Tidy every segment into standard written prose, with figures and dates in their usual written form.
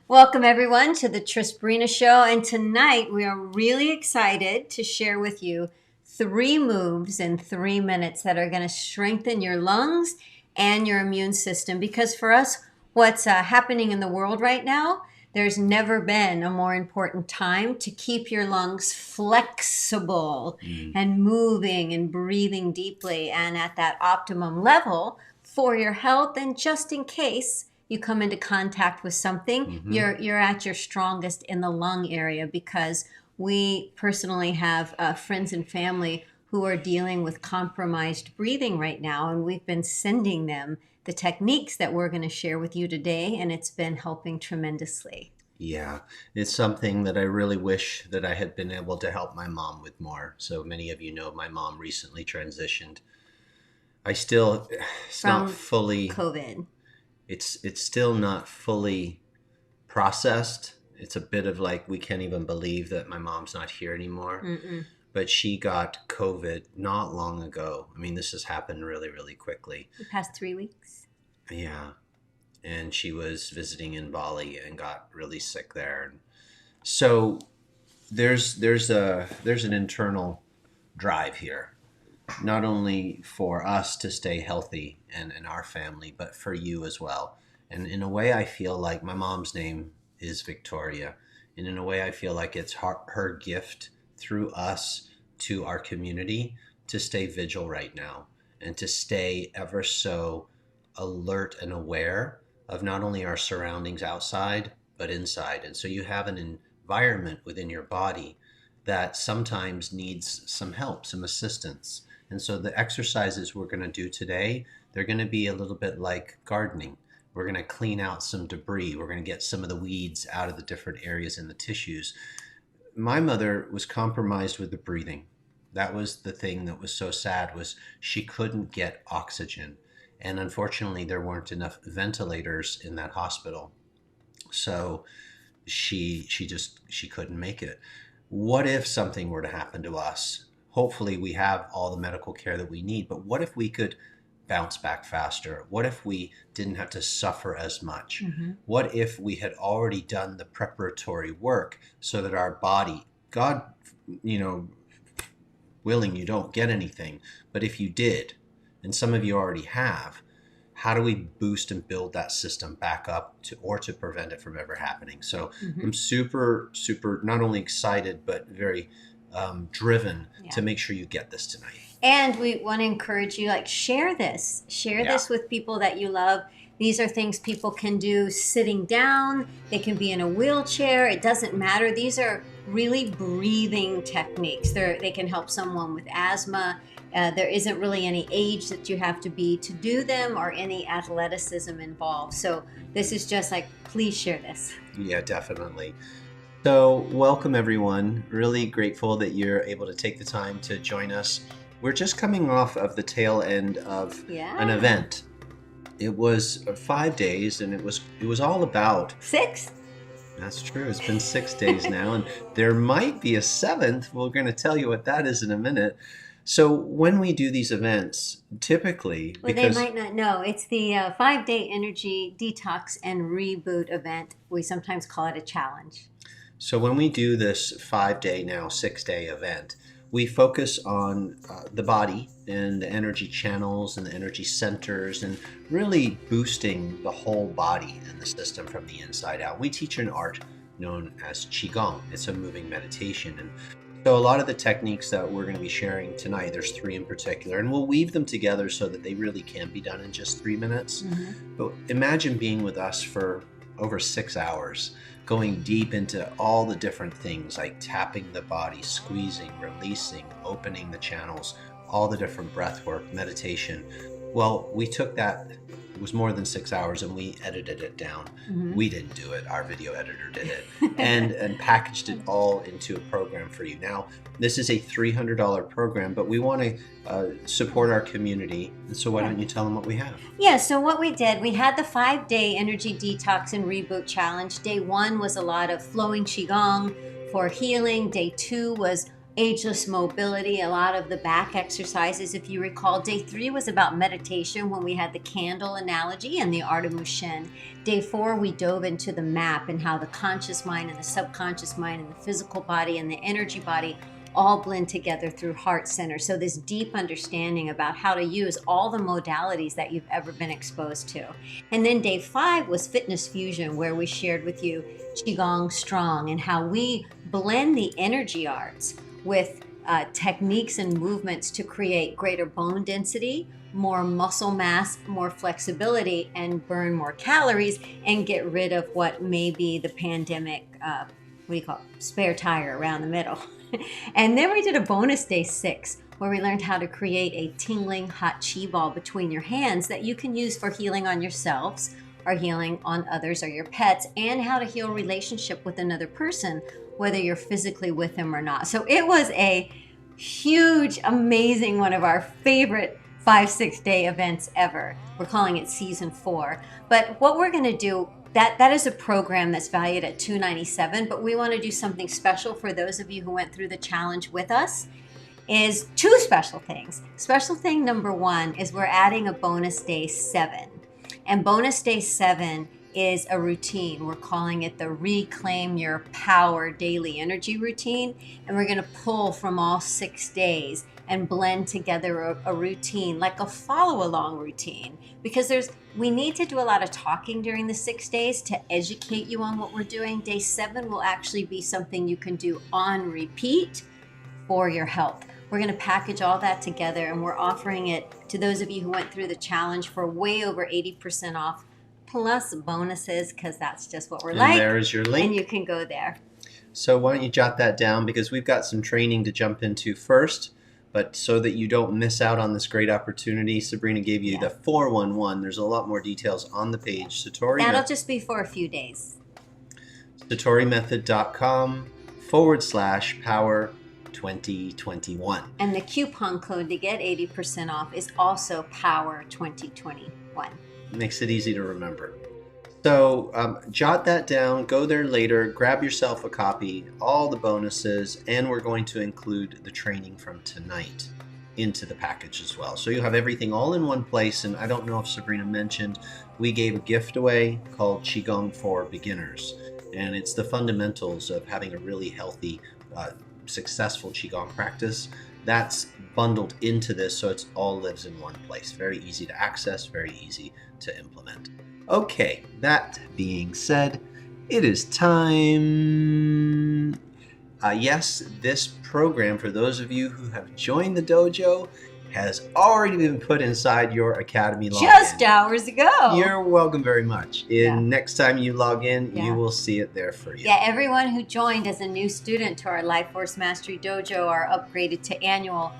Welcome everyone to the Trisbrina Show, and tonight we are really excited to share with you 3 moves in 3 minutes that are going to strengthen your lungs and your immune system. Because for us, what's happening in the world right now, there's never been a more important time to keep your lungs flexible and moving and breathing deeply and at that optimum level for your health, and just in case you come into contact with something, you're at your strongest in the lung area, because we personally have friends and family who are dealing with compromised breathing right now, and we've been sending them the techniques that we're going to share with you today, and it's been helping tremendously. Yeah, it's something that I really wish that I had been able to help my mom with more. So many of you know my mom recently transitioned. It's not From fully, COVID. it's still not fully processed. It's a bit of like, we can't even believe that my mom's not here anymore. But she got COVID not long ago. I mean, this has happened really, really quickly. The past 3 weeks. Yeah. And she was visiting in Bali and got really sick there. And so there's an internal drive here, not only for us to stay healthy and in our family, but for you as well. And in a way, I feel like my mom's name is Victoria, and in a way, I feel like it's her gift through us to our community to stay vigil right now and to stay ever so alert and aware of not only our surroundings outside, but inside. And so you have an environment within your body that sometimes needs some help, some assistance. And so the exercises we're going to do today, they're going to be a little bit like gardening. We're going to clean out some debris. We're going to get some of the weeds out of the different areas in the tissues. My mother was compromised with the breathing. That was the thing that was so sad, was she couldn't get oxygen. And unfortunately, there weren't enough ventilators in that hospital. So she couldn't make it. What if something were to happen to us? Hopefully we have all the medical care that we need, but what if we could bounce back faster? What if we didn't have to suffer as much? What if we had already done the preparatory work so that our body, God, willing, you don't get anything, but if you did, and some of you already have, how do we boost and build that system back up to prevent it from ever happening? So I'm super, super not only excited, but very driven to make sure you get this tonight. And we want to encourage you, share this. Share this with people that you love. These are things people can do sitting down. They can be in a wheelchair. It doesn't matter. These are really breathing techniques. They can help someone with asthma. There isn't really any age that you have to be to do them, or any athleticism involved. So this is just please share this. Yeah, definitely. So welcome everyone. Really grateful that you're able to take the time to join us. We're just coming off of the tail end of an event. It was 5 days, and it was all about 6. That's true. It's been 6 days now, and there might be a 7th. We're going to tell you what that is in a minute. So when we do these events, typically, they might not know, it's the 5-day energy detox and reboot event. We sometimes call it a challenge. So when we do this 5-day, now 6-day event, we focus on the body and the energy channels and the energy centers, and really boosting the whole body and the system from the inside out. We teach an art known as Qigong. It's a moving meditation. And so a lot of the techniques that we're going to be sharing tonight, there's 3 in particular, and we'll weave them together so that they really can be done in just 3 minutes. But imagine being with us for over 6 hours, going deep into all the different things like tapping the body, squeezing, releasing, opening the channels, all the different breath work, meditation. Well, we took that, it was more than 6 hours, and we edited it down. We didn't do it, our video editor did it, and packaged it all into a program for you. Now, this is a $300 program, but we want to support our community. And so why don't you tell them what we have? Yeah, so what we did, we had the 5-day energy detox and reboot challenge. Day 1 was a lot of flowing Qigong for healing. Day 2 was ageless mobility, a lot of the back exercises. If you recall, day 3 was about meditation when we had the candle analogy and the art of Mushin. Day 4, we dove into the map and how the conscious mind and the subconscious mind and the physical body and the energy body all blend together through heart center. So this deep understanding about how to use all the modalities that you've ever been exposed to. And then day 5 was fitness fusion, where we shared with you Qigong Strong and how we blend the energy arts with techniques and movements to create greater bone density, more muscle mass, more flexibility, and burn more calories and get rid of what may be the pandemic, what do you call it, spare tire around the middle. And then we did a bonus day 6 where we learned how to create a tingling hot chi ball between your hands that you can use for healing on yourselves or healing on others or your pets, and how to heal relationship with another person, whether you're physically with them or not. So it was a huge, amazing, one of our favorite 5-6 day events ever. We're calling it season 4. But what we're going to do, that is a program that's valued at $297, but we want to do something special for those of you who went through the challenge with us. Is 2 special things. Special thing number 1 is we're adding a bonus day 7. And bonus day 7 is a routine. We're calling it the Reclaim Your Power Daily Energy Routine. And we're going to pull from all 6 days and blend together a routine, like a follow-along routine. Because we need to do a lot of talking during the 6 days to educate you on what we're doing. Day 7 will actually be something you can do on repeat for your health. We're going to package all that together, and we're offering it to those of you who went through the challenge for way over 80% off, plus bonuses, because that's just what we're like. And there is your link. And you can go there. So why don't you jot that down, because we've got some training to jump into first. But so that you don't miss out on this great opportunity, Sabrina gave you the 411. There's a lot more details on the page. That'll just be for a few days. SatoriMethod.com/power 2021. And the coupon code to get 80% off is also Power 2021. Makes it easy to remember. So jot that down, go there later, grab yourself a copy, all the bonuses, and we're going to include the training from tonight into the package as well. So you'll have everything all in one place. And I don't know if Sabrina mentioned, we gave a gift away called Qigong for Beginners. And it's the fundamentals of having a really healthy, successful Qigong practice. That's bundled into this, so it all lives in one place. Very easy to access, very easy to implement. Okay, that being said, it is time. Yes, this program, for those of you who have joined the dojo, has already been put inside your Academy login. Just hours ago. You're welcome very much. Next time you log in, you will see it there for you. Yeah, everyone who joined as a new student to our Life Force Mastery Dojo are upgraded to annual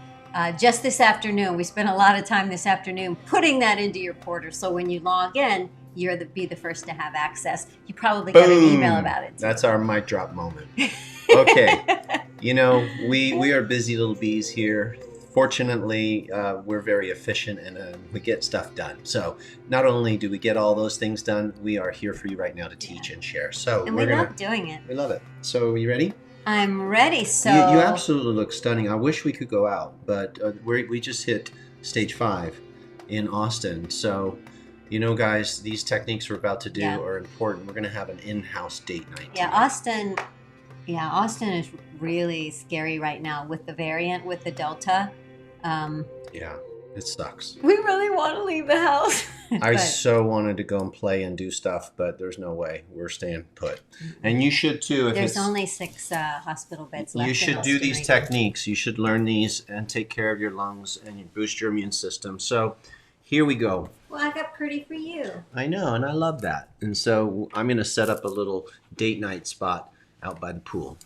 just this afternoon. We spent a lot of time this afternoon putting that into your portal. So when you log in, you'll be the first to have access. You probably got an email about it too. That's our mic drop moment. Okay. You know, we are busy little bees here. Fortunately, we're very efficient and we get stuff done. So not only do we get all those things done, we are here for you right now to teach and share. So and we love doing it. We love it. So you ready? I'm ready. So you absolutely look stunning. I wish we could go out, but we just hit stage 5 in Austin. So, you know, guys, these techniques we're about to do are important. We're going to have an in-house date night. Yeah, tonight. Austin is really scary right now with the variant, with the Delta. Yeah, it sucks. We really want to leave the house. I so wanted to go and play and do stuff, but there's no way. We're staying put. And you should too. There's only 6 hospital beds left. You should do these techniques. You should learn these and take care of your lungs and you boost your immune system. So here we go. Well, I got pretty for you. I know, and I love that. And so I'm going to set up a little date night spot out by the pool.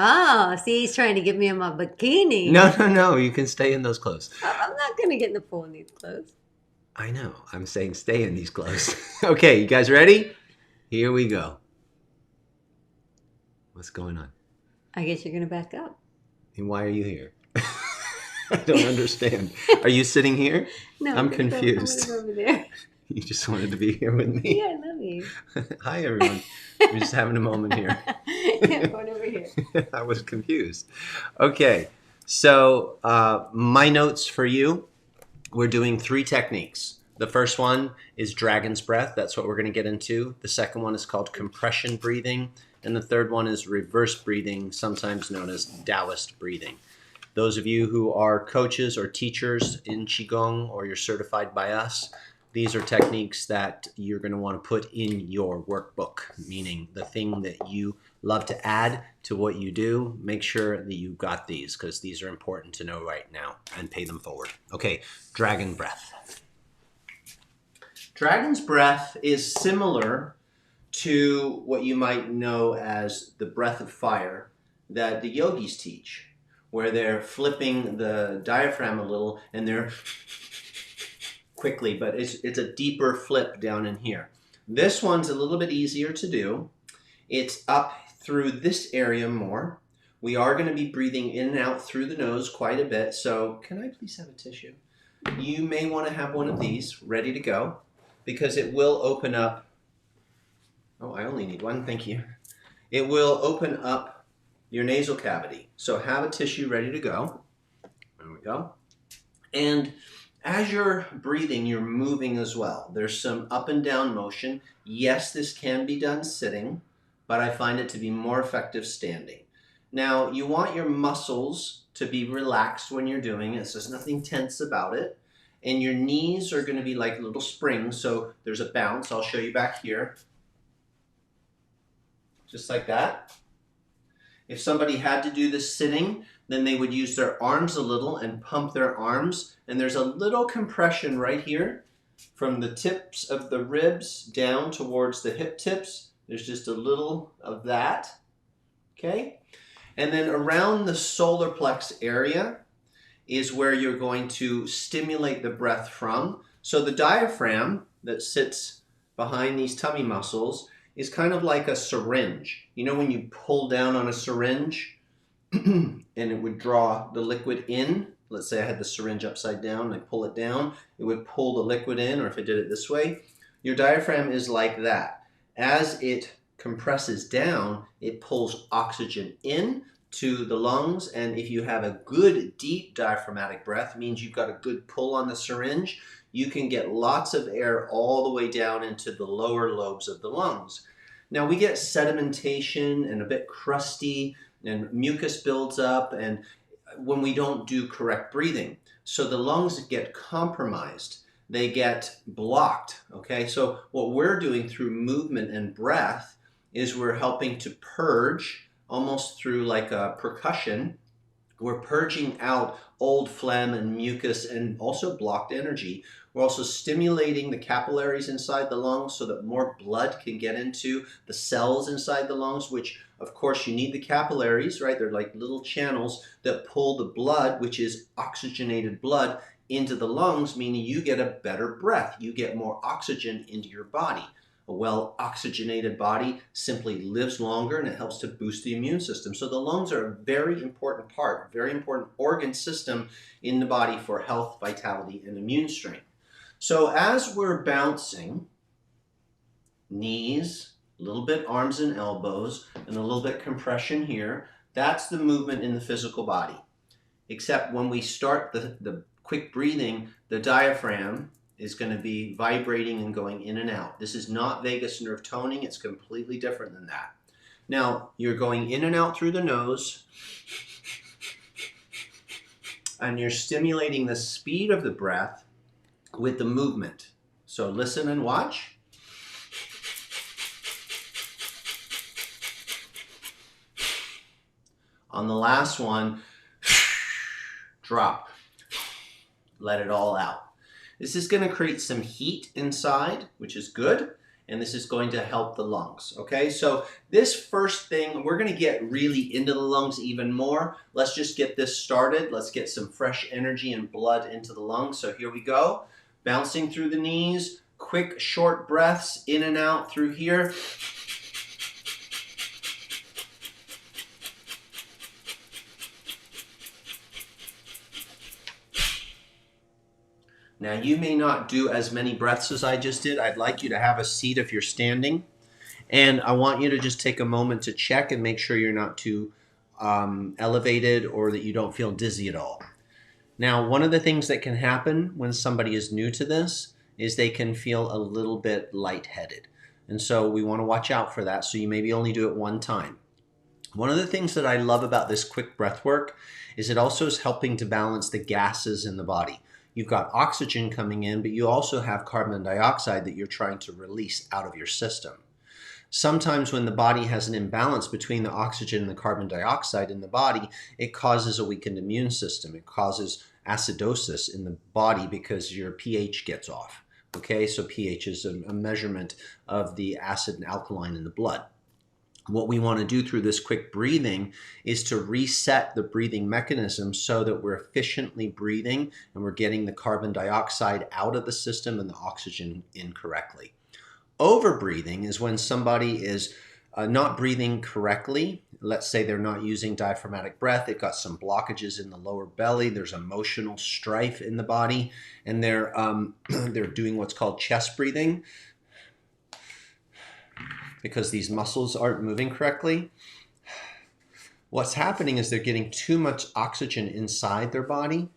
Oh, see, he's trying to get me in my bikini. No. You can stay in those clothes. I'm not going to get in the pool in these clothes. I know. I'm saying stay in these clothes. Okay, you guys ready? Here we go. What's going on? I guess you're going to back up. And why are you here? I don't understand. Are you sitting here? No. I'm confused. I'm over there. You just wanted to be here with me? Yeah, I love you. Hi, everyone. We're just having a moment here. Yeah, going over here. I was confused. Okay, so my notes for you, we're doing 3 techniques. The first one is dragon's breath. That's what we're going to get into. The second one is called compression breathing. And the third one is reverse breathing, sometimes known as Taoist breathing. Those of you who are coaches or teachers in Qigong or you're certified by us, these are techniques that you're going to want to put in your workbook, meaning the thing that you love to add to what you do. Make sure that you've got these because these are important to know right now and pay them forward. Okay, dragon breath. Dragon's breath is similar to what you might know as the breath of fire that the yogis teach, where they're flipping the diaphragm a little and they're quickly, but it's a deeper flip down in here. This one's a little bit easier to do. It's up through this area more. We are going to be breathing in and out through the nose quite a bit. So can I please have a tissue? You may want to have one of these ready to go because it will open up. Oh, I only need one. Thank you. It will open up your nasal cavity. So have a tissue ready to go. There we go. And as you're breathing, you're moving as well. There's some up and down motion. Yes, this can be done sitting, but I find it to be more effective standing. Now, you want your muscles to be relaxed when you're doing it. So there's nothing tense about it. And your knees are going to be like little springs. So there's a bounce. I'll show you back here. Just like that. If somebody had to do this sitting, then they would use their arms a little and pump their arms. And there's a little compression right here from the tips of the ribs down towards the hip tips. There's just a little of that, okay? And then around the solar plex area is where you're going to stimulate the breath from. So the diaphragm that sits behind these tummy muscles is kind of like a syringe. You know when you pull down on a syringe and it would draw the liquid in? Let's say I had the syringe upside down and I pull it down, it would pull the liquid in, or if I did it this way, your diaphragm is like that. As it compresses down, it pulls oxygen in to the lungs, and if you have a good deep diaphragmatic breath, means you've got a good pull on the syringe, you can get lots of air all the way down into the lower lobes of the lungs. Now we get sedimentation and a bit crusty and mucus builds up and when we don't do correct breathing. So the lungs get compromised. They get blocked, okay? So what we're doing through movement and breath is we're helping to purge almost through like a percussion. We're purging out old phlegm and mucus and also blocked energy. We're also stimulating the capillaries inside the lungs so that more blood can get into the cells inside the lungs, which of course you need the capillaries, right? They're like little channels that pull the blood, which is oxygenated blood, into the lungs, meaning you get a better breath. You get more oxygen into your body. A well-oxygenated body simply lives longer and it helps to boost the immune system. So the lungs are a very important part, very important organ system in the body for health, vitality, and immune strength. So as we're bouncing, knees, a little bit arms and elbows, and a little bit compression here, that's the movement in the physical body. Except when we start the quick breathing, the diaphragm is going to be vibrating and going in and out. This is not vagus nerve toning. It's completely different than that. Now, you're going in and out through the nose, and you're stimulating the speed of the breath with the movement. So listen and watch. On the last one, drop. Let it all out. This is going to create some heat inside, which is good, and this is going to help the lungs, okay? So this first thing, we're going to get really into the lungs even more. Let's just get this started. Let's get some fresh energy and blood into the lungs. So here we go. Bouncing through the knees, quick, short breaths in and out through here. Now, you may not do as many breaths as I just did. I'd like you to have a seat if you're standing. And I want you to just take a moment to check and make sure you're not too elevated or that you don't feel dizzy at all. Now, one of the things that can happen when somebody is new to this is they can feel a little bit lightheaded. And so we want to watch out for that. So you maybe only do it one time. One of the things that I love about this quick breath work is it also is helping to balance the gases in the body. You've got oxygen coming in, but you also have carbon dioxide that you're trying to release out of your system. Sometimes when the body has an imbalance between the oxygen and the carbon dioxide in the body, it causes a weakened immune system. It causes acidosis in the body because your pH gets off. Okay, so pH is a measurement of the acid and alkaline in the blood. What we want to do through this quick breathing is to reset the breathing mechanism so that we're efficiently breathing and we're getting the carbon dioxide out of the system and the oxygen in correctly. Overbreathing is when somebody is not breathing correctly. Let's say they're not using diaphragmatic breath. They've got some blockages in the lower belly. There's emotional strife in the body, and they're doing what's called chest breathing because these muscles aren't moving correctly. What's happening is they're getting too much oxygen inside their body,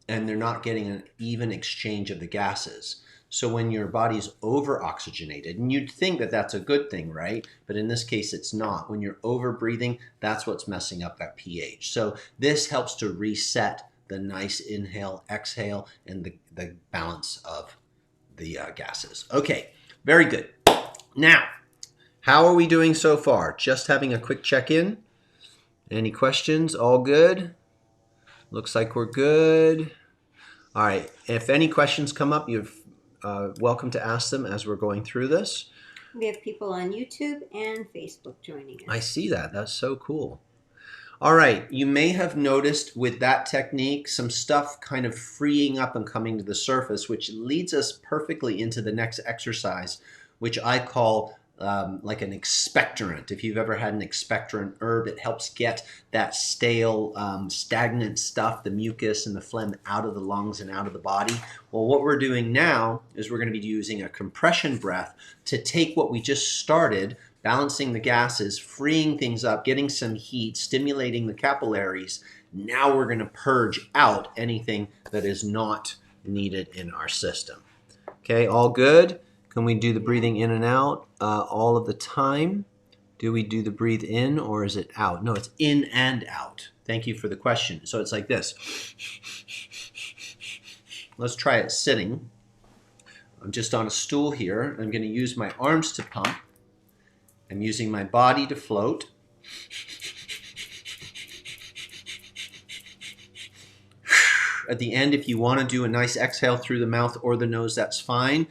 and they're not getting an even exchange of the gases. So when your body's over-oxygenated, and you'd think that that's a good thing, right? But in this case, it's not. When you're over-breathing, that's what's messing up that pH. So this helps to reset the nice inhale, exhale, and the balance of the gases. Okay, very good. Now, how are we doing so far? Just having a quick check-in. Any questions? All good? Looks like we're good. All right, if any questions come up, you're welcome to ask them as we're going through this. We have people on YouTube and Facebook joining us. I see that. That's so cool. All right, you may have noticed with that technique some stuff kind of freeing up and coming to the surface, which leads us perfectly into the next exercise, which I call like an expectorant. If you've ever had an expectorant herb, it helps get that stale, stagnant stuff, the mucus and the phlegm out of the lungs and out of the body. Well, what we're doing now is we're going to be using a compression breath to take what we just started, balancing the gases, freeing things up, getting some heat, stimulating the capillaries. Now we're going to purge out anything that is not needed in our system. Okay, all good? Can we do the breathing in and out all of the time? Do we do the breathe in or is it out? No, it's in and out. Thank you for the question. So it's like this. Let's try it sitting. I'm just on a stool here. I'm going to use my arms to pump. I'm using my body to float. At the end, if you want to do a nice exhale through the mouth or the nose, that's fine.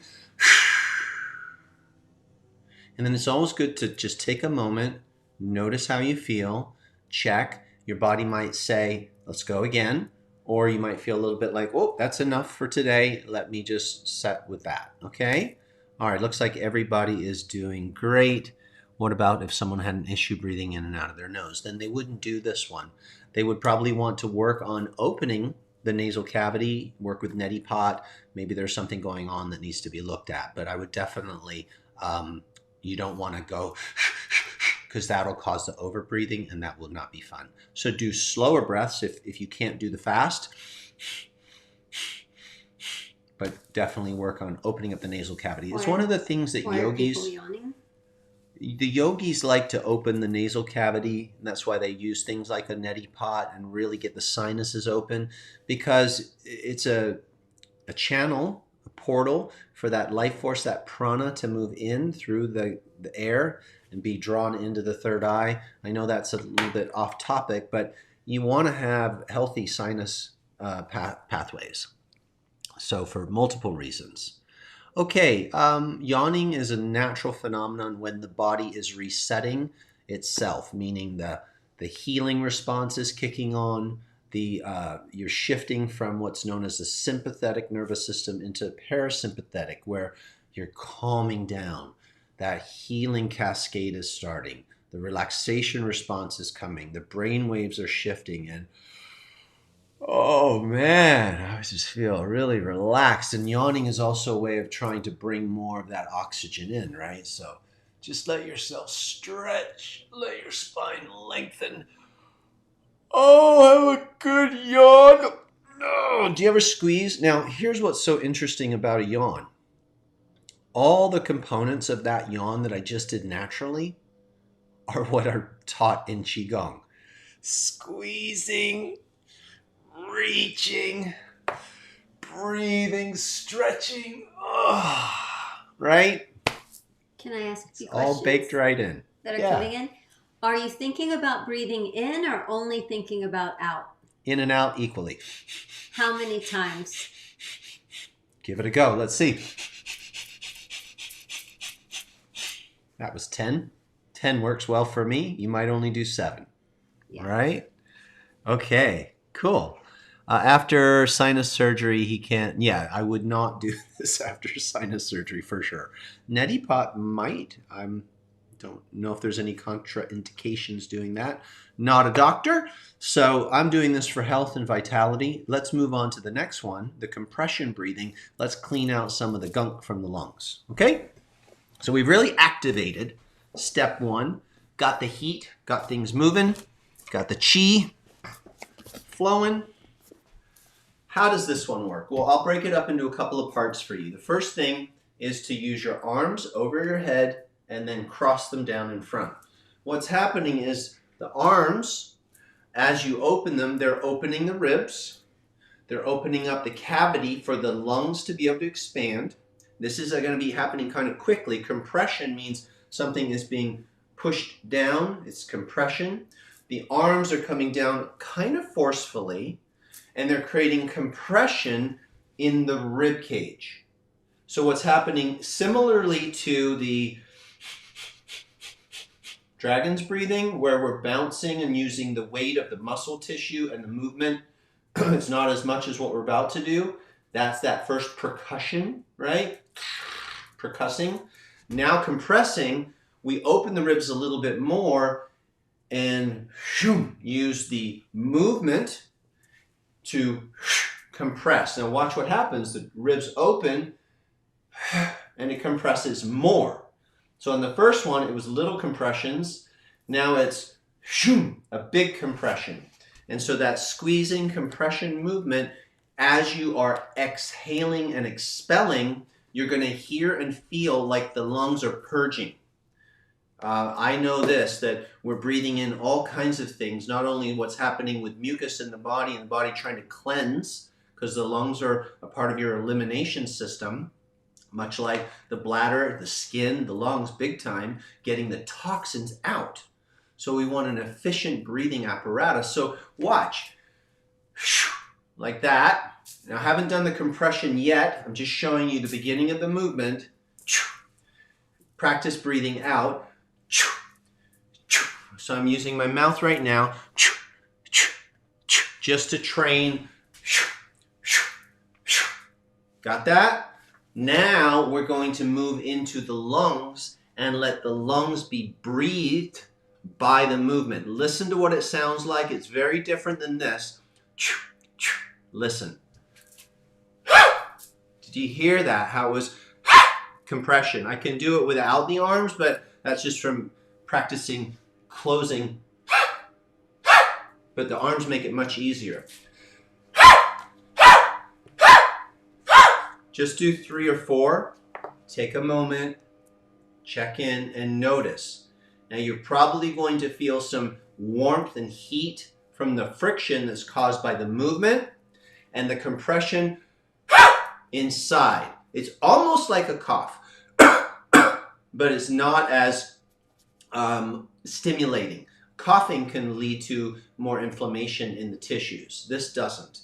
And then it's always good to just take a moment, notice how you feel, check. Your body might say, let's go again. Or you might feel a little bit like, oh, that's enough for today. Let me just set with that, okay? All right, looks like everybody is doing great. What about if someone had an issue breathing in and out of their nose? Then they wouldn't do this one. They would probably want to work on opening the nasal cavity, work with neti pot. Maybe there's something going on that needs to be looked at. But I would definitely... you don't want to go because that'll cause the overbreathing and that will not be fun. So do slower breaths if you can't do the fast, but definitely work on opening up the nasal cavity. It's one of the things that the yogis like to open the nasal cavity, and that's why they use things like a neti pot and really get the sinuses open, because it's a channel, a portal for that life force, that prana to move in through the air and be drawn into the third eye. I know that's a little bit off topic, but you want to have healthy sinus pathways. So for multiple reasons. Okay, yawning is a natural phenomenon when the body is resetting itself, meaning the healing response is kicking on. You're shifting from what's known as the sympathetic nervous system into parasympathetic, where you're calming down. That healing cascade is starting. The relaxation response is coming. The brain waves are shifting, and Oh man, I just feel really relaxed. And yawning is also a way of trying to bring more of that oxygen in, right? So just let yourself stretch, let your spine lengthen. Oh, have a good yawn. No, do you ever squeeze? Now, here's what's so interesting about a yawn. All the components of that yawn that I just did naturally are what are taught in Qigong. Squeezing, reaching, breathing, stretching. Oh, right? Can I ask you All questions baked right in. that are Yeah. coming in? Are you thinking about breathing in or only thinking about out? In and out equally. How many times? Give it a go. Let's see. That was 10. 10 works well for me. You might only do 7. Yeah. Right? Okay, cool. After sinus surgery, he can't. Yeah, I would not do this after sinus surgery for sure. Neti pot might. I don't know if there's any contraindications doing that. Not a doctor. So I'm doing this for health and vitality. Let's move on to the next one, the compression breathing. Let's clean out some of the gunk from the lungs. Okay? So we've really activated step 1. Got the heat, got things moving, got the chi flowing. How does this one work? Well, I'll break it up into a couple of parts for you. The first thing is to use your arms over your head and then cross them down in front. What's happening is the arms, as you open them, they're opening the ribs. They're opening up the cavity for the lungs to be able to expand. This is going to be happening kind of quickly. Compression means something is being pushed down. It's compression. The arms are coming down kind of forcefully, and they're creating compression in the rib cage. So what's happening, similarly to the dragon's breathing, where we're bouncing and using the weight of the muscle tissue and the movement, it's not as much as what we're about to do. That's that first percussion, right? Percussing. Now compressing, we open the ribs a little bit more and use the movement to compress. Now watch what happens. The ribs open and it compresses more. So in the first one, it was little compressions. Now it's a big compression. And so that squeezing compression movement, as you are exhaling and expelling, you're going to hear and feel like the lungs are purging. I know this, that we're breathing in all kinds of things, not only what's happening with mucus in the body and the body trying to cleanse, because the lungs are a part of your elimination system, much like the bladder, the skin, the lungs, big time, getting the toxins out. So we want an efficient breathing apparatus. So watch, like that. Now I haven't done the compression yet. I'm just showing you the beginning of the movement. Practice breathing out. So I'm using my mouth right now just to train. Got that? Now we're going to move into the lungs and let the lungs be breathed by the movement. Listen to what it sounds like. It's very different than this. Listen. Did you hear that? How it was compression. I can do it without the arms, but that's just from practicing closing. But the arms make it much easier. Just do 3 or 4. Take a moment, check in, and notice. Now you're probably going to feel some warmth and heat from the friction that's caused by the movement and the compression inside. It's almost like a cough, but it's not as stimulating. Coughing can lead to more inflammation in the tissues. This doesn't.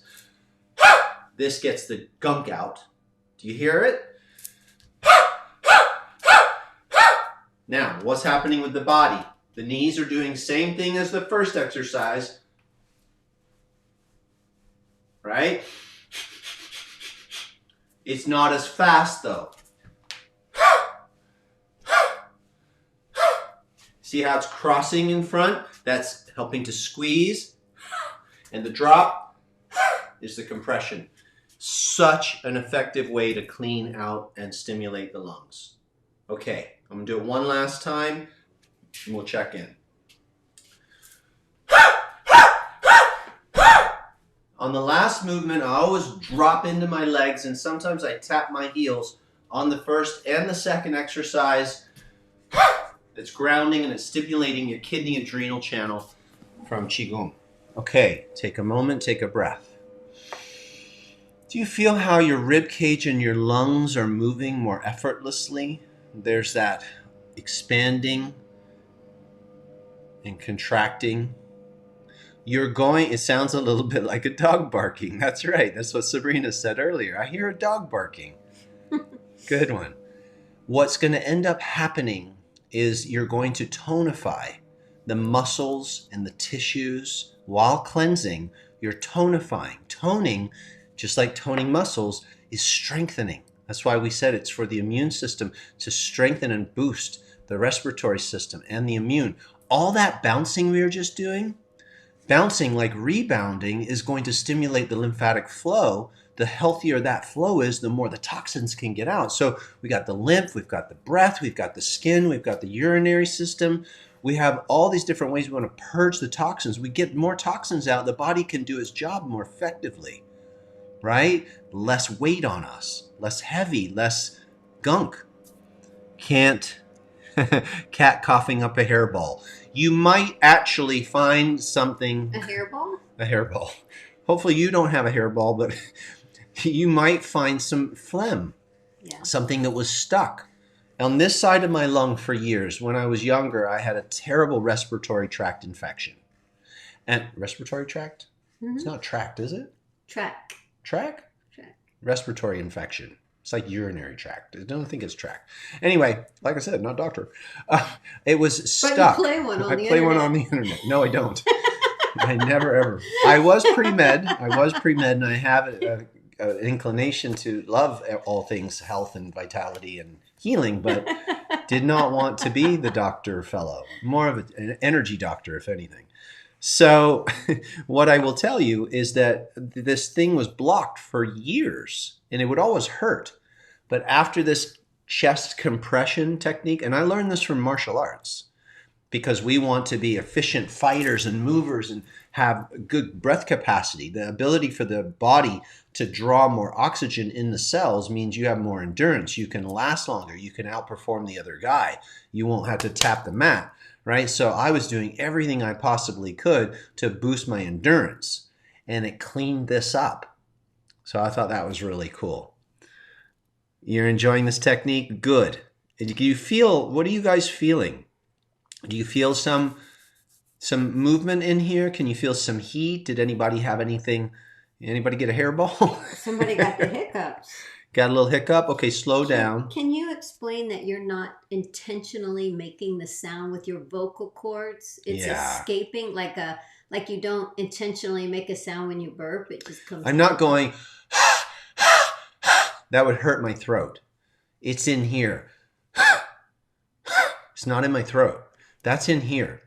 This gets the gunk out. Do you hear it? Now, what's happening with the body? The knees are doing the same thing as the first exercise, right? It's not as fast though. See how it's crossing in front? That's helping to squeeze. And the drop. is the compression. Such an effective way to clean out and stimulate the lungs. Okay, I'm gonna do it one last time and we'll check in. On the last movement, I always drop into my legs and sometimes I tap my heels on the first and the second exercise. It's grounding and it's stimulating your kidney adrenal channel from Qigong. Okay, take a moment, take a breath. Do you feel how your rib cage and your lungs are moving more effortlessly? There's that expanding and contracting. It sounds a little bit like a dog barking. That's right. That's what Sabrina said earlier. I hear a dog barking. Good one. What's going to end up happening is you're going to tonify the muscles and the tissues while cleansing. You're tonifying. Toning, just like toning muscles, is strengthening. That's why we said it's for the immune system to strengthen and boost the respiratory system and the immune. All that bouncing we were just doing, bouncing like rebounding, is going to stimulate the lymphatic flow. The healthier that flow is, the more the toxins can get out. So we got the lymph, we've got the breath, we've got the skin, we've got the urinary system. We have all these different ways we want to purge the toxins. We get more toxins out, the body can do its job more effectively, right? Less weight on us, less heavy, less gunk. Cat coughing up a hairball. You might actually find something. A hairball? A hairball. Hopefully you don't have a hairball, but you might find some phlegm. Yeah. Something that was stuck. On this side of my lung for years, when I was younger, I had a terrible respiratory tract infection. And respiratory tract? Mm-hmm. It's not tract, is it? Tract. Tract? Tract. Respiratory infection. It's like urinary tract. I don't think it's tract. Anyway, like I said, not doctor. It was stuck. But you play one on the internet. I play one on the internet. No, I don't. I never ever. I was pre-med, and I have an inclination to love all things health and vitality and healing, but did not want to be the doctor fellow. More of an energy doctor, if anything. So what I will tell you is that this thing was blocked for years, and it would always hurt. But after this chest compression technique, and I learned this from martial arts, because we want to be efficient fighters and movers and have good breath capacity. The ability for the body to draw more oxygen in the cells means you have more endurance. You can last longer. You can outperform the other guy. You won't have to tap the mat, right? So I was doing everything I possibly could to boost my endurance, and it cleaned this up. So I thought that was really cool. You're enjoying this technique? Good. Do you feel, what are you guys feeling? Do you feel some movement in here? Can you feel some heat? Did anybody have anything? Anybody get a hairball? Somebody got the hiccups. Got a little hiccup? Okay, slow down. Can you explain that you're not intentionally making the sound with your vocal cords? It's escaping like you don't intentionally make a sound when you burp. It just comes out. I'm not going, that would hurt my throat. It's in here. It's not in my throat. That's in here.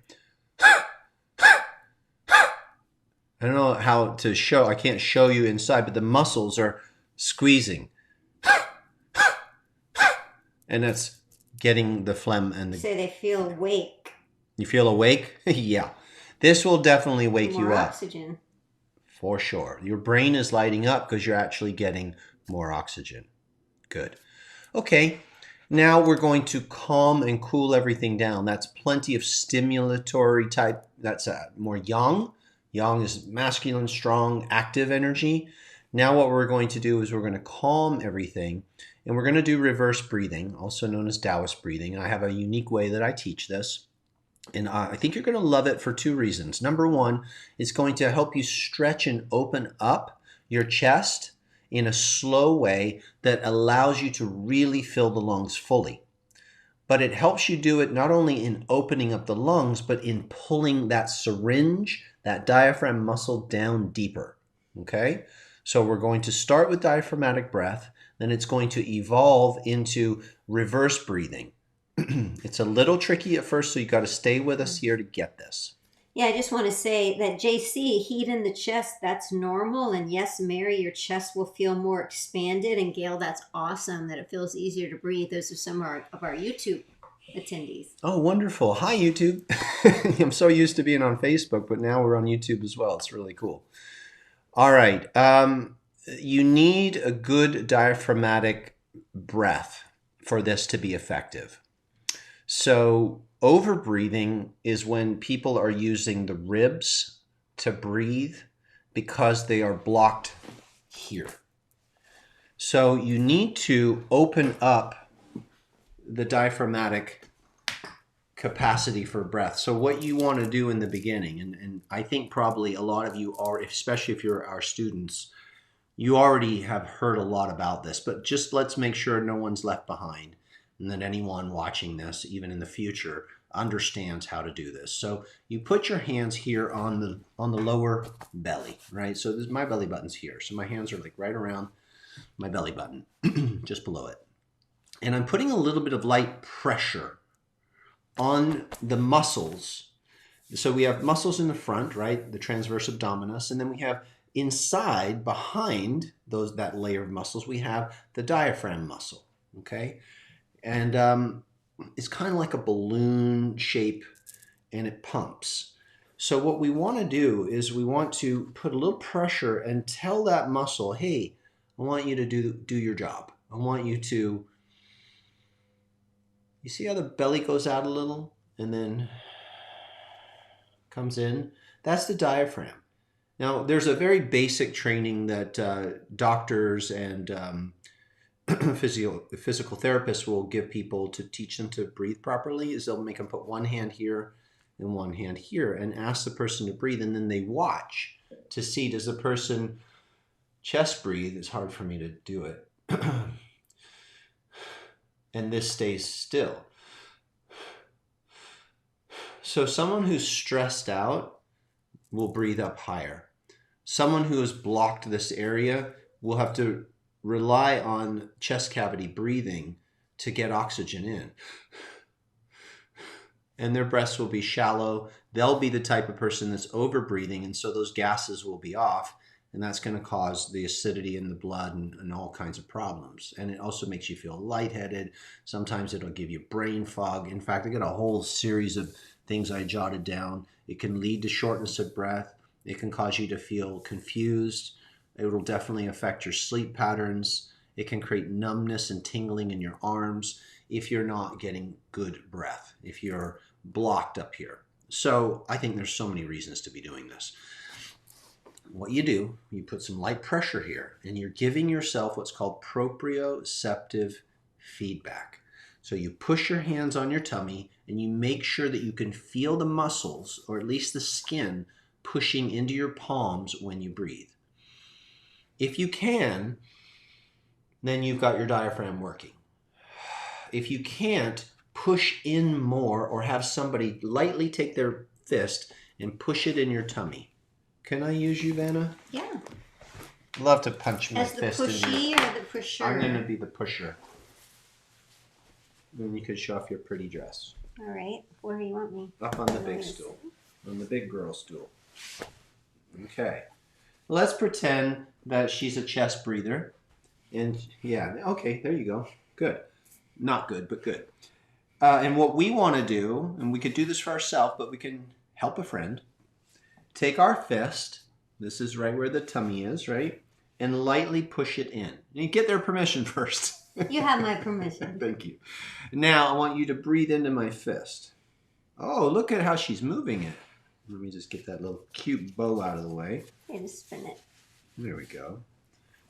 I don't know how to show. I can't show you inside, but the muscles are squeezing. And that's getting the phlegm and the... Say they feel awake. You feel awake? Yeah. This will definitely wake you up. More oxygen. For sure. Your brain is lighting up because you're actually getting more oxygen. Good. Okay. Now we're going to calm and cool everything down. That's plenty of stimulatory type. That's more yang. Yang is masculine, strong, active energy. Now what we're going to do is we're going to calm everything, and we're going to do reverse breathing, also known as Taoist breathing. I have a unique way that I teach this, and I think you're going to love it for two reasons. Number one, it's going to help you stretch and open up your chest in a slow way that allows you to really fill the lungs fully. But it helps you do it not only in opening up the lungs, but in pulling that syringe, that diaphragm muscle down deeper, okay? So we're going to start with diaphragmatic breath, then it's going to evolve into reverse breathing. It's a little tricky at first, so you got to stay with us here to get this. Yeah, I just want to say that JC, heat in the chest, that's normal. And yes, Mary, your chest will feel more expanded. And Gail, that's awesome that it feels easier to breathe. Those are some of our YouTube attendees. Oh, wonderful. Hi, YouTube. I'm so used to being on Facebook, but now we're on YouTube as well. It's really cool. All right. You need a good diaphragmatic breath for this to be effective. So overbreathing is when people are using the ribs to breathe because they are blocked here. So you need to open up the diaphragmatic capacity for breath. So what you want to do in the beginning, and I think probably a lot of you are, especially if you're our students, you already have heard a lot about this, but just let's make sure no one's left behind and that anyone watching this, even in the future, understands how to do this. So you put your hands here on the lower belly, right? So my belly button's here. So my hands are like right around my belly button, just below it. And I'm putting a little bit of light pressure on the muscles. So we have muscles in the front, right? The transverse abdominis, and then we have inside, behind that layer of muscles, we have the diaphragm muscle, okay? And it's kind of like a balloon shape, and it pumps. So what we want to do is we want to put a little pressure and tell that muscle, hey, I want you to do your job. I want you to, you see how the belly goes out a little and then comes in? That's the diaphragm. Now, there's a very basic training that doctors and physical therapists will give people to teach them to breathe properly. Is they'll make them put one hand here and one hand here and ask the person to breathe, and then they watch to see, does the person chest breathe? It's hard for me to do it. And this stays still. So someone who's stressed out will breathe up higher. Someone who has blocked this area will have to rely on chest cavity breathing to get oxygen in. And their breaths will be shallow. They'll be the type of person that's over breathing, and so those gases will be off, and that's going to cause the acidity in the blood and all kinds of problems. And it also makes you feel lightheaded. Sometimes it'll give you brain fog. In fact, I got a whole series of things I jotted down. It can lead to shortness of breath. It can cause you to feel confused. It will definitely affect your sleep patterns. It can create numbness and tingling in your arms if you're not getting good breath, if you're blocked up here. So I think there's so many reasons to be doing this. What you do, you put some light pressure here, and you're giving yourself what's called proprioceptive feedback. So you push your hands on your tummy, and you make sure that you can feel the muscles, or at least the skin, pushing into your palms when you breathe. If you can, then you've got your diaphragm working. If you can't, push in more or have somebody lightly take their fist and push it in your tummy. Can I use you, Vanna? Yeah. Love to punch my As the fist in pushy you. or the pusher? I'm going to be the pusher. Then you could show off your pretty dress. All right. Where do you want me? Up on the big stool. On the big girl stool. Okay. Let's pretend that she's a chest breather. And yeah, okay, there you go. Good. Not good, but good. And what we want to do, and we could do this for ourselves, but we can help a friend. Take our fist, this is right where the tummy is, right? And lightly push it in. You get their permission first. You have my permission. Thank you. Now I want you to breathe into my fist. Oh, look at how she's moving it. Let me just get that little cute bow out of the way. And spin it. There we go.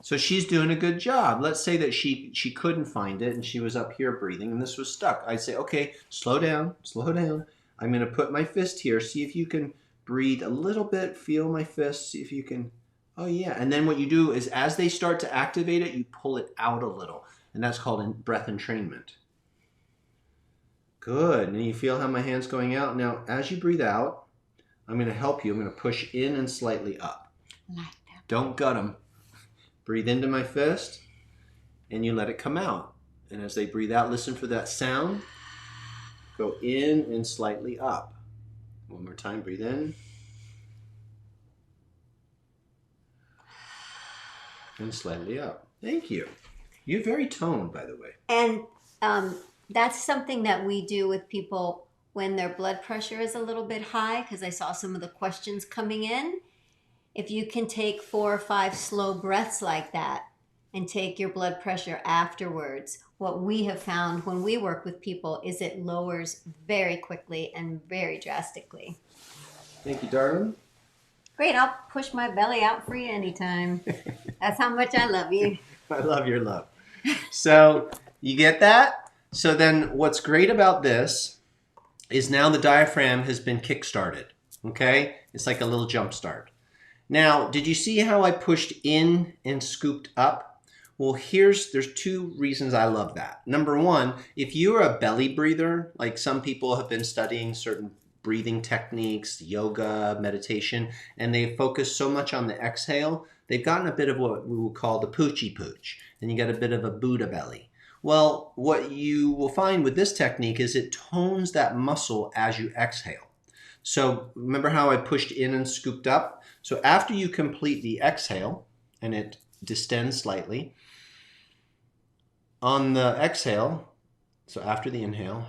So she's doing a good job. Let's say that she couldn't find it and she was up here breathing and this was stuck. I'd say, okay, slow down, slow down. I'm going to put my fist here. See if you can breathe a little bit. Feel my fist. See if you can. Oh, yeah. And then what you do is as they start to activate it, you pull it out a little. And that's called breath entrainment. Good. And you feel how my hand's going out. Now, as you breathe out, I'm going to help you. I'm going to push in and slightly up. Like that. Don't gut them. Breathe into my fist, and you let it come out. And as they breathe out, listen for that sound. Go in and slightly up. One more time. Breathe in. And slightly up. Thank you. You're very toned, by the way. And that's something that we do with people when their blood pressure is a little bit high, because I saw some of the questions coming in. If you can take 4 or 5 slow breaths like that and take your blood pressure afterwards, what we have found when we work with people is it lowers very quickly and very drastically. Thank you, darling. Great, I'll push my belly out for you anytime. That's how much I love you. I love your love. So you get that? So then what's great about this is now the diaphragm has been kick-started, okay? It's like a little jump start. Now, did you see how I pushed in and scooped up? Well, there's 2 reasons I love that. Number 1, if you're a belly breather, like some people have been studying certain breathing techniques, yoga, meditation, and they focus so much on the exhale, they've gotten a bit of what we would call the poochy pooch, and you get a bit of a Buddha belly. Well, what you will find with this technique is it tones that muscle as you exhale. So remember how I pushed in and scooped up? So after you complete the exhale, and it distends slightly, on the exhale, so after the inhale,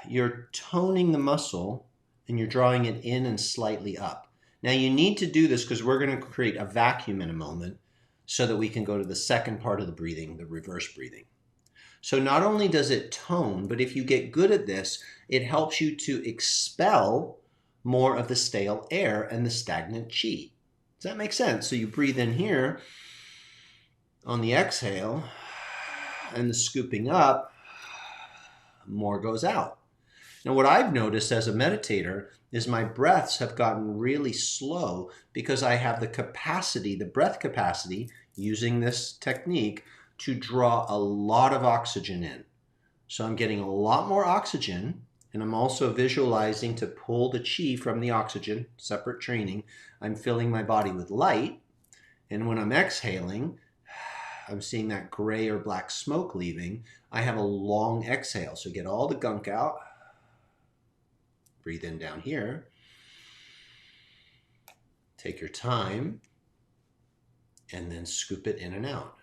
you're toning the muscle and you're drawing it in and slightly up. Now you need to do this because we're going to create a vacuum in a moment so that we can go to the second part of the breathing, the reverse breathing. So not only does it tone, but if you get good at this, it helps you to expel more of the stale air and the stagnant chi. Does that make sense? So you breathe in here on the exhale and the scooping up, more goes out. Now what I've noticed as a meditator is my breaths have gotten really slow because I have the capacity, the breath capacity, using this technique to draw a lot of oxygen in. So I'm getting a lot more oxygen, and I'm also visualizing to pull the chi from the oxygen, separate training. I'm filling my body with light, and when I'm exhaling, I'm seeing that gray or black smoke leaving. I have a long exhale, so get all the gunk out. Breathe in down here. Take your time, and then scoop it in and out.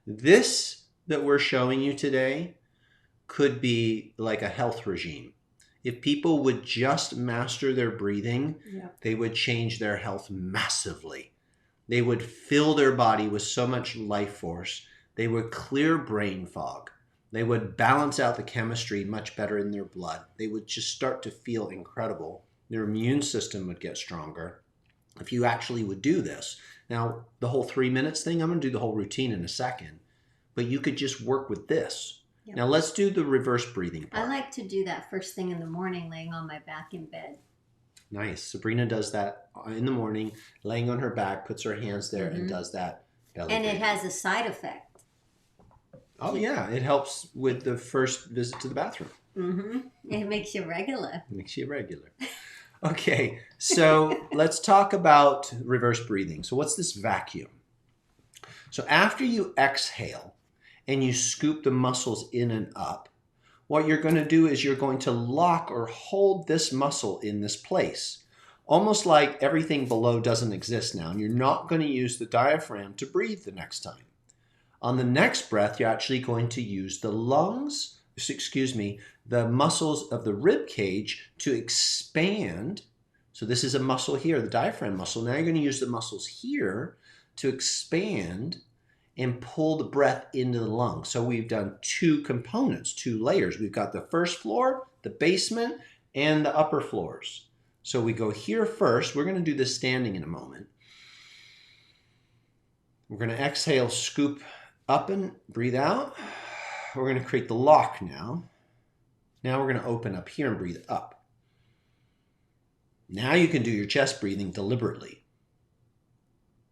This that we're showing you today could be like a health regime. If people would just master their breathing, they would change their health massively. They would fill their body with so much life force. They would clear brain fog. They would balance out the chemistry much better in their blood. They would just start to feel incredible. Their immune system would get stronger if you actually would do this. Now, the whole 3 minutes thing, I'm going to do the whole routine in a second, but you could just work with this. Yep. Now, let's do the reverse breathing part. I like to do that first thing in the morning, laying on my back in bed. Nice. Sabrina does that in the morning, laying on her back, puts her hands there, and does that belly breathing. And it has a side effect. Oh, yeah. It helps with the first visit to the bathroom. It makes you regular. It makes you regular. Okay, so let's talk about reverse breathing. So what's this vacuum? So after you exhale and you scoop the muscles in and up, what you're going to do is you're going to lock or hold this muscle in this place, almost like everything below doesn't exist now, and you're not going to use the diaphragm to breathe the next time. On the next breath, you're actually going to use the lungs, the muscles of the rib cage to expand. So this is a muscle here, the diaphragm muscle. Now you're going to use the muscles here to expand and pull the breath into the lungs. So we've done 2 components, 2 layers. We've got the first floor, the basement, and the upper floors. So we go here first. We're going to do this standing in a moment. We're going to exhale, scoop up and breathe out. We're going to create the lock now. Now we're going to open up here and breathe up. Now you can do your chest breathing deliberately.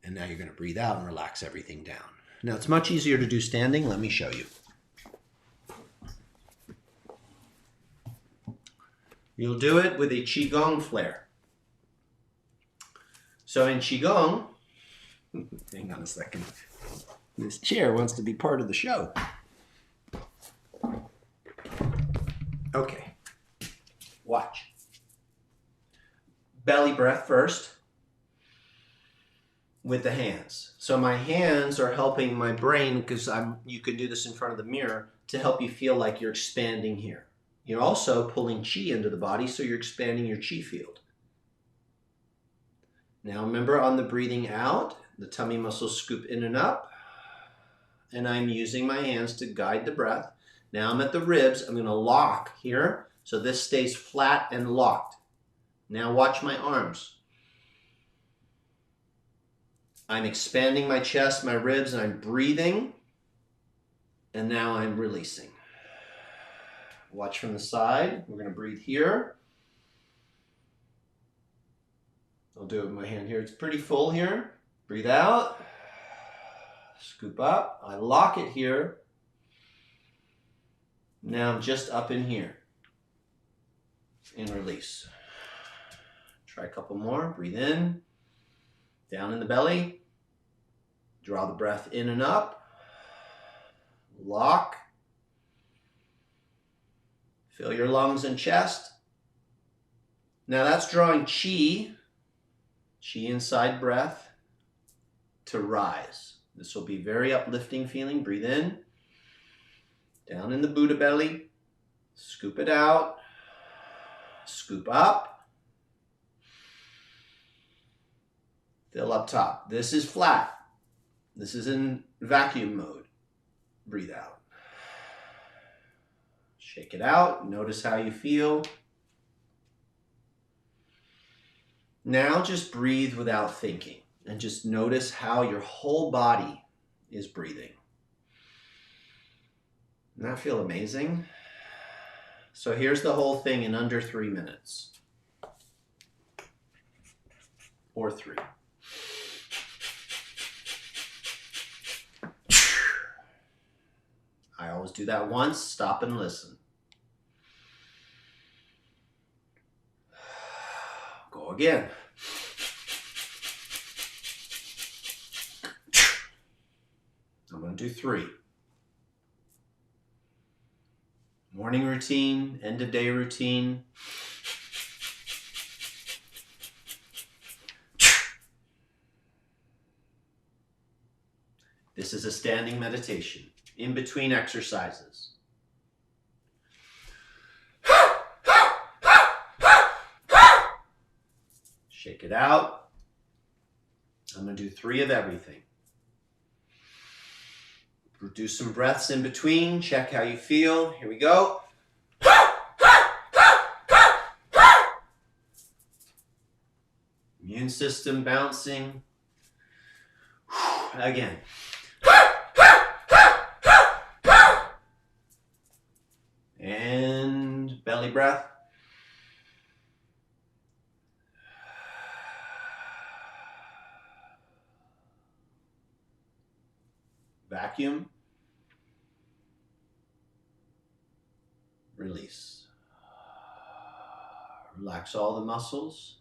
And now you're going to breathe out and relax everything down. Now it's much easier to do standing. Let me show you. You'll do it with a Qigong flare. So in Qigong, hang on a second. This chair wants to be part of the show. Okay, watch. Belly breath first with the hands. So my hands are helping my brain, because you can do this in front of the mirror, to help you feel like you're expanding here. You're also pulling chi into the body, so you're expanding your chi field. Now remember, on the breathing out, the tummy muscles scoop in and up, and I'm using my hands to guide the breath. Now I'm at the ribs. I'm going to lock here, so this stays flat and locked. Now watch my arms. I'm expanding my chest, my ribs, and I'm breathing. And now I'm releasing. Watch from the side. We're going to breathe here. I'll do it with my hand here. It's pretty full here. Breathe out. Scoop up. I lock it here. Now I'm just up in here. And release. Try a couple more. Breathe in. Down in the belly. Draw the breath in and up. Lock. Fill your lungs and chest. Now that's drawing chi inside breath, to rise. This will be very uplifting feeling. Breathe in. Down in the Buddha belly. Scoop it out. Scoop up. Fill up top. This is flat. This is in vacuum mode. Breathe out. Shake it out. Notice how you feel. Now just breathe without thinking, and just notice how your whole body is breathing. Doesn't that feel amazing? So here's the whole thing in under 3 minutes. Or 3. I always do that once, stop and listen. Go again. I'm going to do 3. Morning routine, end of day routine. This is a standing meditation in between exercises. Shake it out. I'm going to do 3 of everything. Do some breaths in between. Check how you feel. Here we go. Immune system bouncing. Again. And belly breath. Vacuum. Release. Relax all the muscles.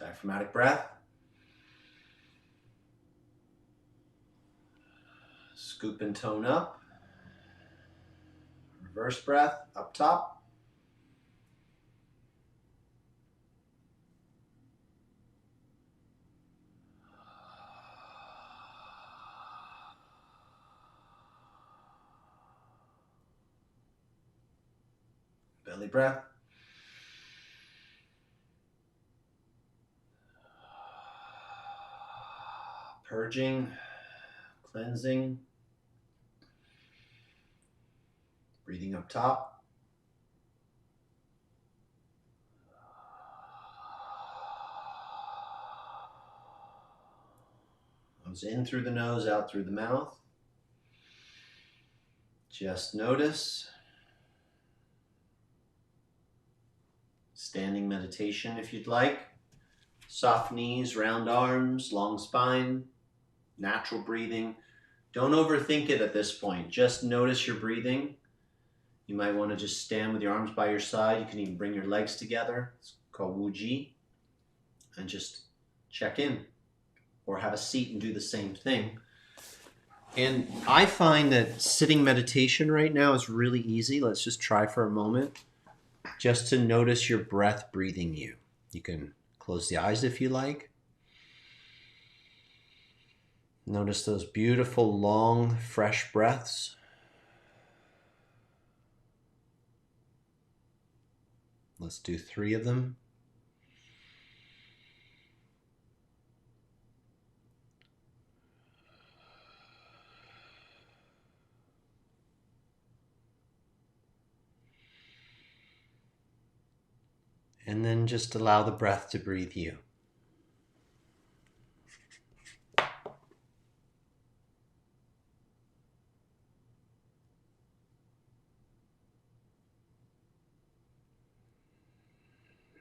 Diaphragmatic breath. Scoop and tone up. Reverse breath up top. Belly breath. Purging, cleansing. Breathing up top. Comes in through the nose, out through the mouth. Just notice. Standing meditation if you'd like. Soft knees, round arms, long spine, natural breathing. Don't overthink it at this point. Just notice your breathing. You might want to just stand with your arms by your side. You can even bring your legs together. It's called Wu Ji. And just check in. Or have a seat and do the same thing. And I find that sitting meditation right now is really easy. Let's just try for a moment just to notice your breath breathing you. You can close the eyes if you like. Notice those beautiful, long, fresh breaths. Let's do 3 of them. And then just allow the breath to breathe you.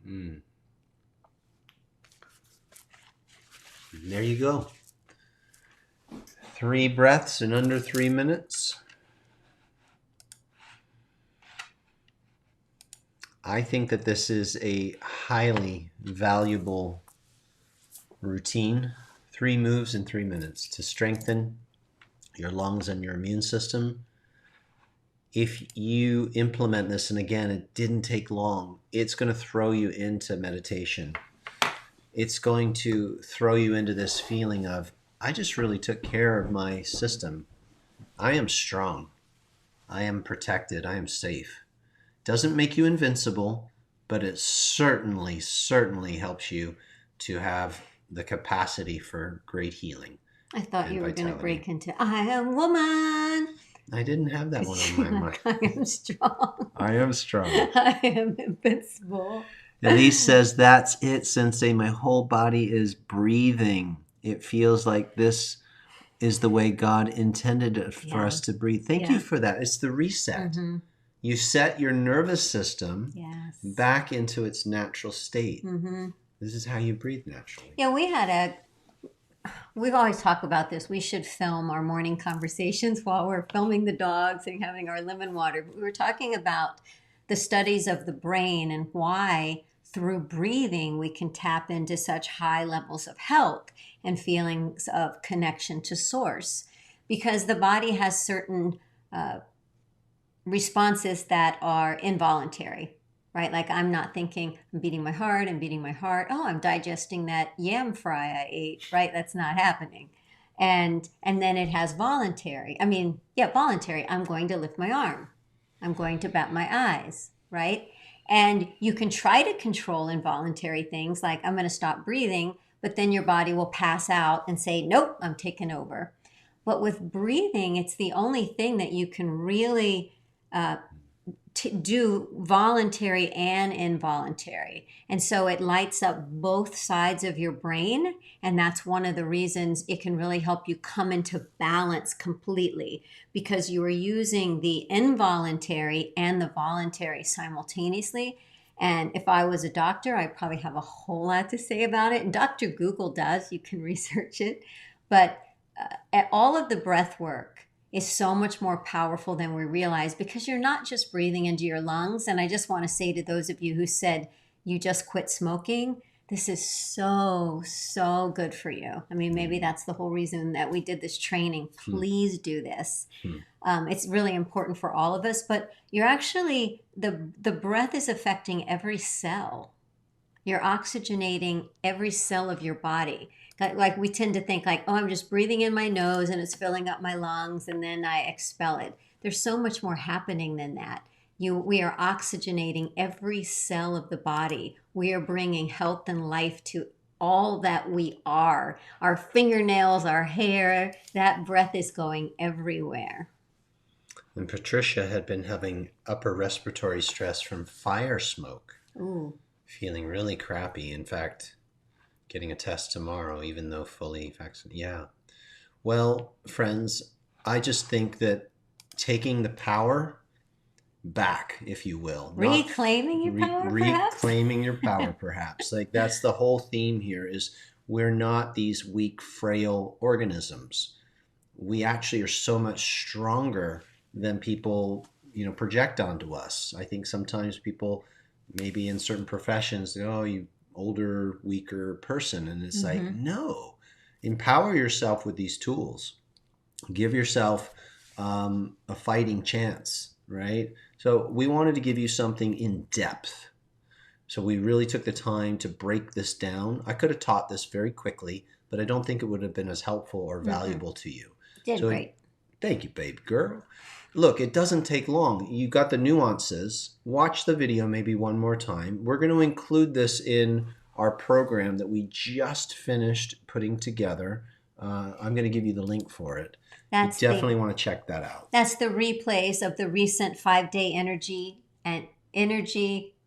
And there you go. 3 breaths in under 3 minutes. I think that this is a highly valuable routine. 3 moves in 3 minutes to strengthen your lungs and your immune system. If you implement this, and again, it didn't take long, it's going to throw you into meditation. It's going to throw you into this feeling of, I just really took care of my system. I am strong. I am protected. I am safe. Doesn't make you invincible, but it certainly helps you to have the capacity for great healing. I thought you were going to break into, I am woman. I didn't have that one on my mind. I am strong. I am strong. I am invincible. Elise says, that's it, Sensei. My whole body is breathing. It feels like this is the way God intended it for us to breathe. Thank you for that. It's the reset. Mm-hmm. You set your nervous system back into its natural state. Mm-hmm. This is how you breathe naturally. Yeah, we've always talked about this. We should film our morning conversations while we're filming the dogs and having our lemon water. But we were talking about the studies of the brain and why through breathing we can tap into such high levels of health and feelings of connection to source. Because the body has certain responses that are involuntary, right? Like I'm not thinking, I'm beating my heart. Oh, I'm digesting that yam fry I ate, right? That's not happening. And then it has voluntary. Voluntary. I'm going to lift my arm. I'm going to bat my eyes, right? And you can try to control involuntary things like I'm going to stop breathing, but then your body will pass out and say, nope, I'm taking over. But with breathing, it's the only thing that you can really do voluntary and involuntary. And so it lights up both sides of your brain. And that's one of the reasons it can really help you come into balance completely, because you are using the involuntary and the voluntary simultaneously. And if I was a doctor, I'd probably have a whole lot to say about it. And Dr. Google does, you can research it. But all of the breath work is so much more powerful than we realize, because you're not just breathing into your lungs. And I just want to say to those of you who said you just quit smoking, this is so good for you. I mean, maybe that's the whole reason that we did this training. Please do this. It's really important for all of us, but you're actually, the breath is affecting every cell. You're oxygenating every cell of your body. Like we tend to think like, oh, I'm just breathing in my nose and it's filling up my lungs and then I expel it. There's so much more happening than that. We are oxygenating every cell of the body. We are bringing health and life to all that we are. Our fingernails, our hair, that breath is going everywhere. And Patricia had been having upper respiratory stress from fire smoke. Ooh. Feeling really crappy. In fact, getting a test tomorrow, even though fully vaccinated. Yeah. Well, friends, I just think that taking the power back, if you will. Reclaiming your power, perhaps? Reclaiming your power, perhaps. Like that's the whole theme here is we're not these weak, frail organisms. We actually are so much stronger than people, project onto us. I think sometimes people, maybe in certain professions, they go, oh, you older, weaker person. And it's like, no, empower yourself with these tools. Give yourself a fighting chance, right? So we wanted to give you something in depth. So we really took the time to break this down. I could have taught this very quickly, but I don't think it would have been as helpful or valuable to you. Did So great. thank you, babe girl. Look, it doesn't take long. You got the nuances. Watch the video maybe one more time. We're going to include this in our program that we just finished putting together. I'm going to give you the link for it. You definitely want to check that out. That's the replays of the recent 5-day energy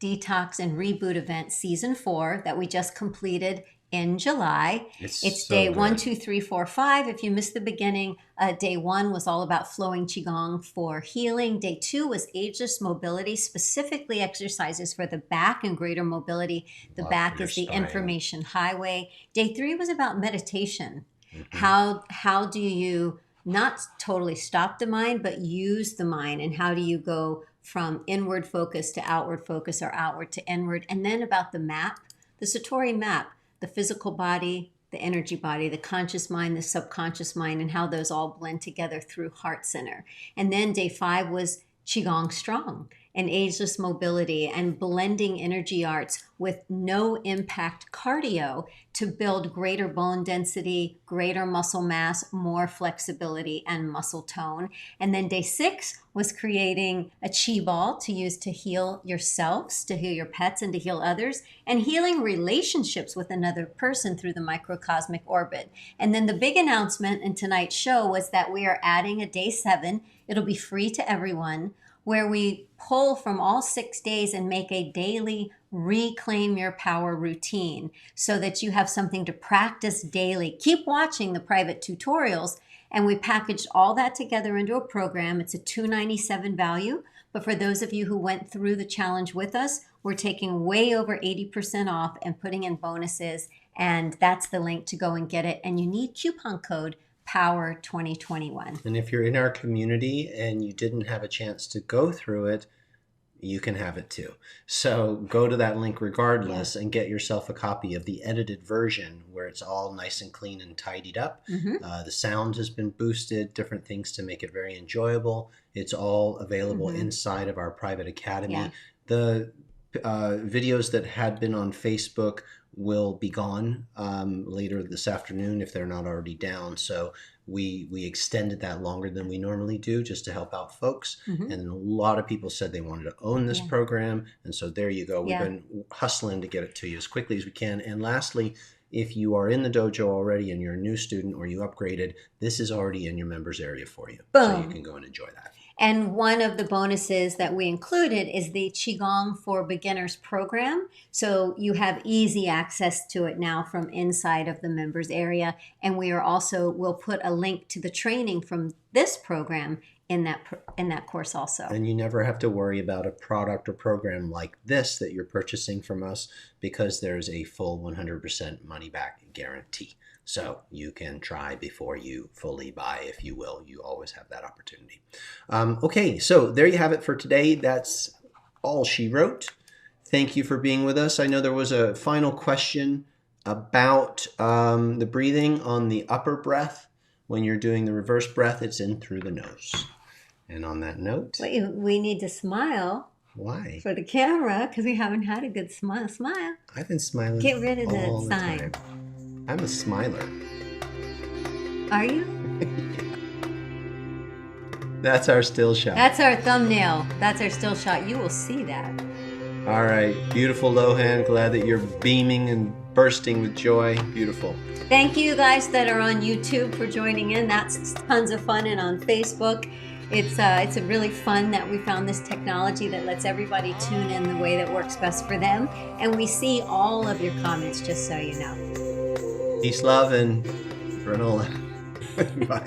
detox and reboot event, season 4, that we just completed in July. It's so day good. 1, 2, 3, 4, 5. If you missed the beginning, day 1 was all about flowing Qigong for healing. Day 2 was ageless mobility, specifically exercises for the back and greater mobility. The back is the information highway. Day 3 was about meditation. How do you not totally stop the mind, but use the mind? And how do you go from inward focus to outward focus, or outward to inward? And then about the map, the Satori map, the physical body, the energy body, the conscious mind, the subconscious mind, and how those all blend together through Heart Center. And then day 5 was Qigong Strong and ageless mobility and blending energy arts with no impact cardio to build greater bone density, greater muscle mass, more flexibility, and muscle tone. And then day 6 was creating a chi ball to use to heal yourselves, to heal your pets, and to heal others, and healing relationships with another person through the microcosmic orbit. And then the big announcement in tonight's show was that we are adding a day 7. It'll be free to everyone, where we pull from all 6 days and make a daily reclaim your power routine so that you have something to practice daily. Keep watching the private tutorials, and we packaged all that together into a program. It's a $297 value, but for those of you who went through the challenge with us, we're taking way over 80% off and putting in bonuses, and that's the link to go and get it. And you need coupon code Power 2021. And if you're in our community and you didn't have a chance to go through it, you can have it too. So go to that link regardless and get yourself a copy of the edited version where it's all nice and clean and tidied up. The sound has been boosted, different things to make it very enjoyable. It's all available inside of our private academy. The videos that had been on Facebook will be gone later this afternoon if they're not already down. So we extended that longer than we normally do just to help out folks. And a lot of people said they wanted to own this program. And so there you go. We've been hustling to get it to you as quickly as we can. And lastly, if you are in the dojo already and you're a new student or you upgraded, this is already in your members area for you. Boom. So you can go and enjoy that. And one of the bonuses that we included is the Qigong for Beginners program. So you have easy access to it now from inside of the members area. And we'll put a link to the training from this program in that course also. And you never have to worry about a product or program like this that you're purchasing from us, because there's a full 100% money back guarantee. So you can try before you fully buy, if you will. You always have that opportunity. Okay, so there you have it for today. That's all she wrote. Thank you for being with us. I know there was a final question about the breathing on the upper breath. When you're doing the reverse breath, it's in through the nose. And on that note... Wait, we need to smile. Why? For the camera, because we haven't had a good smile. Smile. I've been smiling. Get rid of all the the sign. time. I'm a smiler. Are you? That's our still shot. That's our thumbnail. That's our still shot. You will see that. All right. Beautiful, Lohan. Glad that you're beaming and bursting with joy. Beautiful. Thank you guys that are on YouTube for joining in. That's tons of fun. And on Facebook, it's a really fun that we found this technology that lets everybody tune in the way that works best for them. And we see all of your comments, just so you know. Peace, love, and granola. Bye.